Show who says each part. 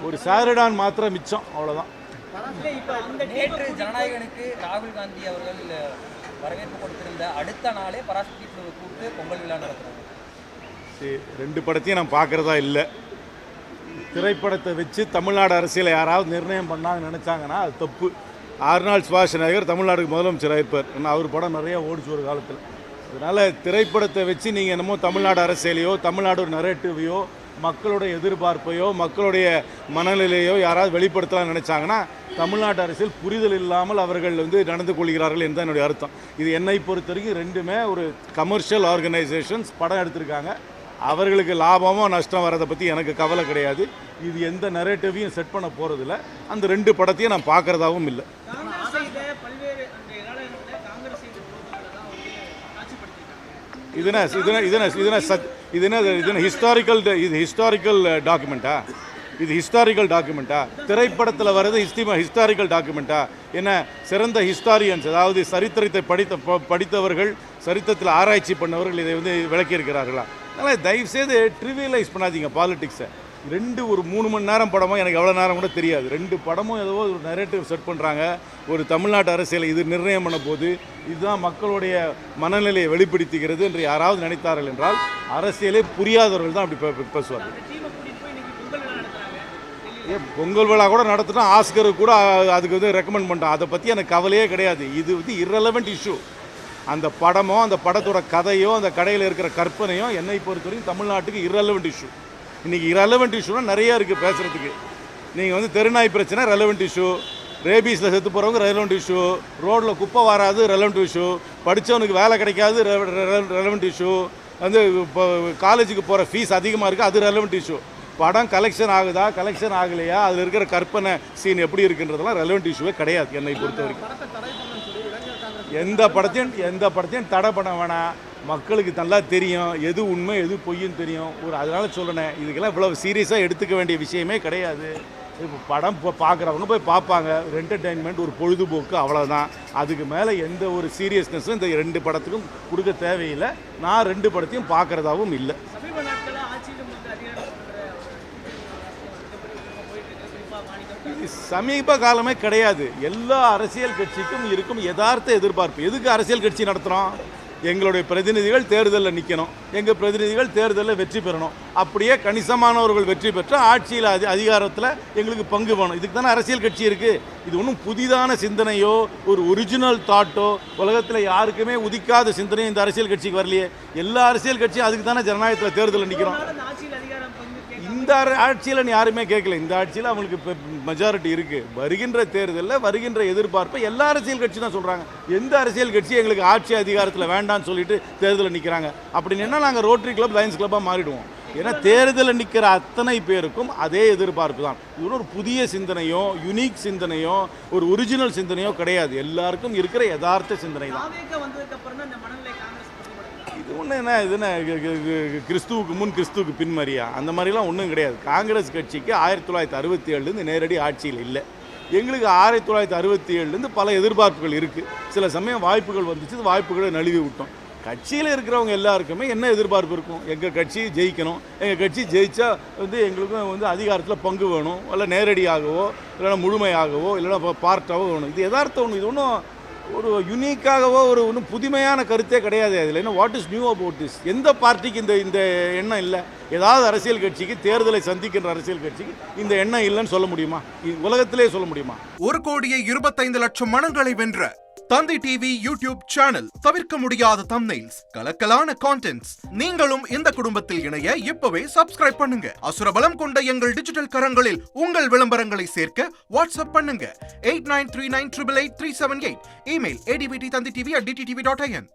Speaker 1: ஒரு சாரிடான் மாத்திரம் மிச்சம், அவ்வளோதான்.
Speaker 2: நேற்று ஜனநாயகனுக்கு ராகுல் காந்தி அவர்கள் வரவேற்பு கொடுத்திருந்த அடுத்த நாளே பராசக்தி கூப்பிட்டு பொங்கல் விழா நடத்துறாங்க.
Speaker 1: சரி, 2 படத்தையும் நான் பார்க்குறதா இல்லை. திரைப்படத்தை வச்சு தமிழ்நாடு அரசியலை யாராவது நிர்ணயம் பண்ணாங்கன்னு நினச்சாங்கன்னா அது தப்பு. ஆர்னால்ட் ஷ்வார்ஸ்நெகர் தமிழ்நாடுக்கு முதலமைச்சராக இருப்பார். ஏன்னா அவர் படம் நிறைய ஓடிச்சு ஒரு காலத்தில். அதனால் திரைப்படத்தை வச்சு நீங்கள் என்னமோ தமிழ்நாடு அரசியலையோ தமிழ்நாடு ஒரு நரேட்டிவையோ மக்களுடைய எதிர்பார்ப்பையோ மக்களுடைய மனநிலையோ யாராவது வெளிப்படுத்தலாம்னு நினச்சாங்கன்னா தமிழ்நாட்டு அரசியல் புரிதல் இல்லாமல் அவர்கள் நடந்து கொள்கிறார்கள் என்று என்னுடைய அர்த்தம். இது என்னை பொறுத்த வரைக்கும் 2மே ஒரு கமர்ஷியல் ஆர்கனைசேஷன்ஸ் படம் எடுத்திருக்காங்க. அவர்களுக்கு லாபமோ நஷ்டம் வரதை பற்றி எனக்கு கவலை கிடையாது. இது எந்த நரேட்டிவையும் செட் பண்ண போகிறதில்ல. அந்த 2 படத்தையும் நான் பார்க்குறதாகவும் இல்லை. ஹிஸ்டாரிக்கல் டாக்குமெண்ட்டா? திரைப்படத்தில் வர்றது ஹிஸ்டாரிக்கல் டாக்குமெண்ட்டா? என்ன சிறந்த ஹிஸ்டாரியன்ஸ், அதாவது சரித்திரத்தை படித்தவர்கள், சரித்திரத்தில் ஆராய்ச்சி பண்ணவர்கள் இதை விளக்கியிருக்கிறார்களா? அதனால் தயவுசெய்து ட்ரிவியலைஸ் பண்ணாதீங்க பாலிடிக்ஸை. ஒரு 3 மணி நேரம் படமோ எனக்கு எவ்வளோ நேரம் கூட தெரியாது. 2 படமும் ஏதோ ஒரு நரேட்டிவ் செட் பண்ணுறாங்க. ஒரு தமிழ்நாட்டு அரசியலை இது நிர்ணயம் பண்ண போது இதுதான் மக்களுடைய மனநிலையை வெளிப்படுத்துகிறது என்று யாராவது நினைத்தார்கள் என்றால் அரசியலே புரியாதவர்கள் தான் அப்படி பேசுவார்கள். பொங்கல் விழா கூட நடத்தினா ஆஸ்கர் கூட அதுக்கு ரெக்கமெண்ட் பண்ணிட்டோம். அதை பற்றி எனக்கு கவலையே கிடையாது. இது இரலவெண்ட் இஷ்யூ. அந்த படமோ அந்த படத்தோட கதையோ அந்த கடையில் இருக்கிற கற்பனையோ என்னை பொறுத்தவரைக்கும் தமிழ்நாட்டுக்கு இரலவெண்ட் இஷ்யூ. இன்றைக்கி ரெலவெண்ட் இஷ்யூனா நிறையா இருக்குது பேசுகிறதுக்கு. நீங்கள் தெருநாய் பிரச்சனை ரெலவெண்ட் இஷ்யூ, ரேபீஸில் செத்து போகிறவங்க ரெலவெண்ட் இஷ்யூ, ரோட்டில் குப்பை வராது ரெலவெண்ட் இஷ்யூ, படித்தவனுக்கு வேலை கிடைக்காது ரெலவெண்ட் இஷ்யூ, இப்போ காலேஜுக்கு போகிற ஃபீஸ் அதிகமாக இருக்குது அது ரெலவெண்ட் இஷ்யூ. படம் கலெக்ஷன் ஆகுதா கலெக்ஷன் ஆகலையா, அதில் இருக்கிற கற்பனை சீன் எப்படி இருக்குன்றதெல்லாம் ரெலவெண்ட் இஷ்யூவே கிடையாது என்னை பொறுத்த வரைக்கும். எந்த படத்தையும் தடை பண்ண வேணாம். மக்களுக்கு நல்லா தெரியும் எது உண்மை எது பொய்ன்னு தெரியும். அதனால் சொல்கிறேன், இதுக்கெல்லாம் இவ்வளோ சீரியஸாக எடுத்துக்க வேண்டிய விஷயமே கிடையாது. இப்போ படம் பார்க்குறவங்க போய் பார்ப்பாங்க, ஒரு என்டர்டெயின்மெண்ட், ஒரு பொழுதுபோக்கு, அவ்வளோதான். அதுக்கு மேலே எந்த ஒரு சீரியஸ்னஸும் இந்த 2 படத்துக்கும் கொடுக்க தேவையில்லை. நான் 2 படத்தையும் பார்க்குறதாவும் இல்லை. சமீப காலமே கிடையாது. எல்லா அரசியல் கட்சிக்கும் இருக்கும் யதார்த்த எதிர்பார்ப்பு. எதுக்கு அரசியல் கட்சி நடத்துகிறோம்? எங்களுடைய பிரதிநிதிகள் தேர்தலில் நிற்கணும், எங்கள் பிரதிநிதிகள் தேர்தலில் வெற்றி பெறணும். அப்படியே கணிசமானவர்கள் வெற்றி பெற்றால் ஆட்சியில் அதிகாரத்தில் எங்களுக்கு பங்கு வேணும். இதுக்கு தானே அரசியல் கட்சி இருக்குது. இது ஒன்றும் புதிதான சிந்தனையோ ஒரு ஒரிஜினல் தாட்டோ உலகத்தில் யாருக்குமே உதிக்காத சிந்தனையும் இந்த அரசியல் கட்சிக்கு வரலையே. எல்லா அரசியல் கட்சியும் அதுக்கு தானே ஜனநாயகத்தில் தேர்தலில் நிற்கிறோம். இந்த ஆட்சியில் யாருமே கேட்கல. இந்த ஆட்சியில் அவங்களுக்கு இப்போ மெஜாரிட்டி இருக்குது. வருகின்ற தேர்தலில் வருகின்ற எதிர்பார்ப்பை எல்லா அரசியல் கட்சி தான் சொல்கிறாங்க. எந்த அரசியல் கட்சி எங்களுக்கு ஆட்சி அதிகாரத்தில் வேண்டான்னு சொல்லிட்டு தேர்தலில் நிற்கிறாங்க? அப்படின்னா நாங்கள் ரோட்டரி கிளப் லயன்ஸ் கிளப்பாக மாறிடுவோம். ஏன்னா தேர்தலில் நிற்கிற அத்தனை பேருக்கும் அதே எதிர்பார்ப்பு தான். இது ஒரு புதிய சிந்தனையோ யுனிக் சிந்தனையோ ஒரு ஒரிஜினல் சிந்தனையோ கிடையாது. எல்லாருக்கும் இருக்கிற யதார்த்த சிந்தனை தான். இது ஒன்று என்ன கிறிஸ்துவுக்கு முன் கிறிஸ்துவுக்கு பின்மரியா அந்த மாதிரிலாம் ஒன்றும் கிடையாது. காங்கிரஸ் கட்சிக்கு 1967 நேரடி ஆட்சியில் இல்லை. எங்களுக்கு 1967 பல எதிர்பார்ப்புகள் இருக்குது. சில சமயம் வாய்ப்புகள் வந்துச்சு, வாய்ப்புகளை நழுவி விட்டோம். கட்சியில் இருக்கிறவங்க எல்லாருக்குமே என்ன எதிர்பார்ப்பு இருக்கும்? எங்கள் கட்சி ஜெயிக்கணும், எங்கள் கட்சி ஜெயிச்சா எங்களுக்கும் அதிகாரத்தில் பங்கு வேணும், இல்லை நேரடியாகவோ இல்லைன்னா முழுமையாகவோ இல்லைன்னா பார்ட்டாகவோ வேணும். இது யதார்த்தம். ஒன்று இது ஒன்றும் ஒரு யுனிக்காகவோ ஒன்றும் புதுமையான கருத்தே கிடையாது. அதில் என்ன what is new about this? எந்த பார்ட்டிக்கு இந்த எண்ணம் இல்லை? ஏதாவது அரசியல் கட்சிக்கு, தேர்தலை சந்திக்கின்ற அரசியல் கட்சிக்கு இந்த எண்ணம் இல்லைன்னு சொல்ல முடியுமா? உலகத்திலே சொல்ல முடியுமா?
Speaker 3: 1,25,00,000 மனங்களை வென்ற தந்தி டிவி யூடியூப் சேனல். தவிர்க்க முடியாத தம்ப்நெயில்ஸ், கலக்கலான கான்டென்ட்ஸ். நீங்களும் இந்த குடும்பத்தில் இணைய இப்பவே சப்ஸ்கிரைப் பண்ணுங்க. அசுரபலம் கொண்ட எங்கள் டிஜிட்டல் கரங்களில் உங்கள் விளம்பரங்களை சேர்க்க வாட்ஸ்அப் பண்ணுங்க. 8939888378. Email advtthanditv@dttv.in.